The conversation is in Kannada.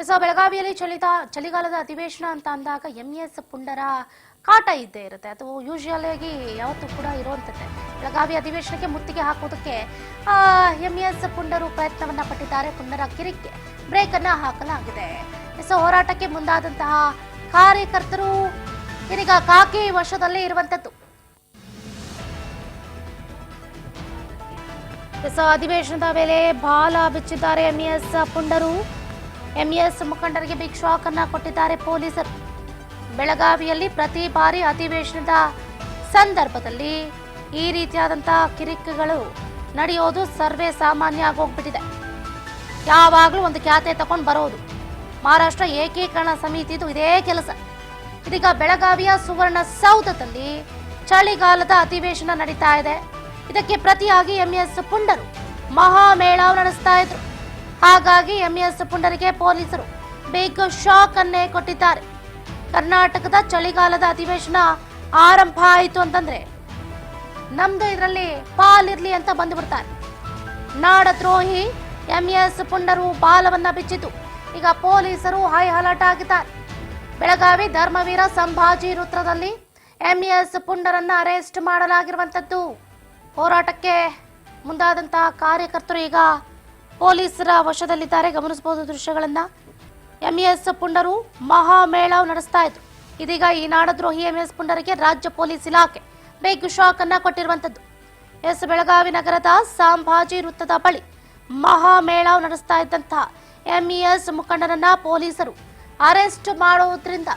ಸೊ ಬೆಳಗಾವಿಯಲ್ಲಿ ಚಳಿಗಾಲದ ಅಧಿವೇಶನ ಅಂತ ಅಂದಾಗ ಎಂಎಸ್ ಪುಂಡರ ಕಾಟ ಇದ್ದೇ ಇರುತ್ತೆ. ಅದು ಯೂಶುವಲ್ ಆಗಿ ಯಾವತ್ತೂ ಕೂಡ ಇರುವಂಥದ್ದೇ. ಬೆಳಗಾವಿ ಅಧಿವೇಶನಕ್ಕೆ ಮುತ್ತಿಗೆ ಹಾಕುವುದಕ್ಕೆ ಎಂಎಸ್ ಪುಂಡರು ಪ್ರಯತ್ನವನ್ನ ಪಟ್ಟಿದ್ದಾರೆ. ಪುಂಡರ ಕಿರಿಕ್ಕೆ ಬ್ರೇಕ್ ಅನ್ನ ಹಾಕಲಾಗಿದೆ. ಸೊ ಹೋರಾಟಕ್ಕೆ ಮುಂದಾದಂತಹ ಕಾರ್ಯಕರ್ತರು ಇದೀಗ ಕಾಕಿ ವಶದಲ್ಲೇ ಇರುವಂತದ್ದು. ಸೊ ಅಧಿವೇಶನದ ವೇಳೆ ಬಾಲ ಬಿಚ್ಚಿದ್ದಾರೆ ಎಂಎಸ್ ಪುಂಡರು. ಎಂಎಸ್ ಮುಖಂಡರಿಗೆ ಬಿಗ್ ಶಾಕ್ ಅನ್ನ ಕೊಟ್ಟಿದ್ದಾರೆ ಪೊಲೀಸರು. ಬೆಳಗಾವಿಯಲ್ಲಿ ಪ್ರತಿ ಬಾರಿ ಅಧಿವೇಶನದ ಸಂದರ್ಭದಲ್ಲಿ ಈ ರೀತಿಯಾದಂತಹ ಕಿರಿಕುಗಳು ನಡೆಯೋದು ಸರ್ವೇ ಸಾಮಾನ್ಯ ಆಗೋಗ್ಬಿಟ್ಟಿದೆ. ಯಾವಾಗಲೂ ಒಂದು ಖ್ಯಾತೆ ತಗೊಂಡು ಬರೋದು. ಮಹಾರಾಷ್ಟ್ರ ಏಕೀಕರಣ ಸಮಿತಿದು ಇದೇ ಕೆಲಸ. ಇದೀಗ ಬೆಳಗಾವಿಯ ಸುವರ್ಣಸೌಧದಲ್ಲಿ ಚಳಿಗಾಲದ ಅಧಿವೇಶನ ನಡೀತಾ ಇದೆ. ಇದಕ್ಕೆ ಪ್ರತಿಯಾಗಿ ಎಂಎಸ್ ಪುಂಡರು ಮಹಾಮೇಳಾವ್ ನಡೆಸ್ತಾ ಇದ್ರು. ಹಾಗಾಗಿ ಎಂಎಸ್ ಪುಂಡರಿಗೆ ಪೊಲೀಸರು ಬಿಗ್ ಶಾಕ್ ಅನ್ನೇ ಕೊಟ್ಟಿದ್ದಾರೆ. ಕರ್ನಾಟಕದ ಚಳಿಗಾಲದ ಅಧಿವೇಶನ ಆರಂಭ ಆಯಿತು ಅಂತಂದ್ರೆ ನಮ್ದು ಇದರಲ್ಲಿ ಪಾಲಿರ್ಲಿ ಅಂತ ಬಂದು ಬಿಡ್ತಾರೆ. ನಾಡದ್ರೋಹಿ ಎಂಎಸ್ ಪುಂಡರು ಬಾಲವನ್ನ ಬಿಚ್ಚಿತು. ಈಗ ಪೊಲೀಸರು ಹೈ ಅಲರ್ಟ್ ಆಗಿದ್ದಾರೆ. ಬೆಳಗಾವಿ ಧರ್ಮವೀರ ಸಂಭಾಜಿ ವೃತ್ತದಲ್ಲಿ ಎಂಎಸ್ ಪುಂಡರನ್ನ ಅರೆಸ್ಟ್ ಮಾಡಲಾಗಿರುವಂತದ್ದು. ಹೋರಾಟಕ್ಕೆ ಮುಂದಾದಂತಹ ಕಾರ್ಯಕರ್ತರು ಈಗ ಪೊಲೀಸರ ವಶದಲ್ಲಿದ್ದಾರೆ. ಗಮನಿಸಬಹುದು ದೃಶ್ಯಗಳನ್ನ. ಎಂಎಸ್ ಪುಂಡರು ಮಹಾಮೇಳಾವ್ ನಡೆಸ್ತಾ ಇದ್ರು. ಇದೀಗ ಈ ನಾಡದ್ರೋಹಿ ಎಂಎಸ್ ಪುಂಡರಿಗೆ ರಾಜ್ಯ ಪೊಲೀಸ್ ಇಲಾಖೆ ಬಿಗ್ ಶಾಕ್ ಅನ್ನ ಕೊಟ್ಟಿರುವಂತದ್ದು. ಬೆಳಗಾವಿ ನಗರದ ಸಂಭಾಜಿ ವೃತ್ತದ ಬಳಿ ಮಹಾಮೇಳಾವ್ ನಡೆಸ್ತಾ ಇದ್ದಂತಹ ಎಂಇಎಸ್ ಮುಖಂಡರನ್ನ ಪೊಲೀಸರು ಅರೆಸ್ಟ್ ಮಾಡೋದ್ರಿಂದ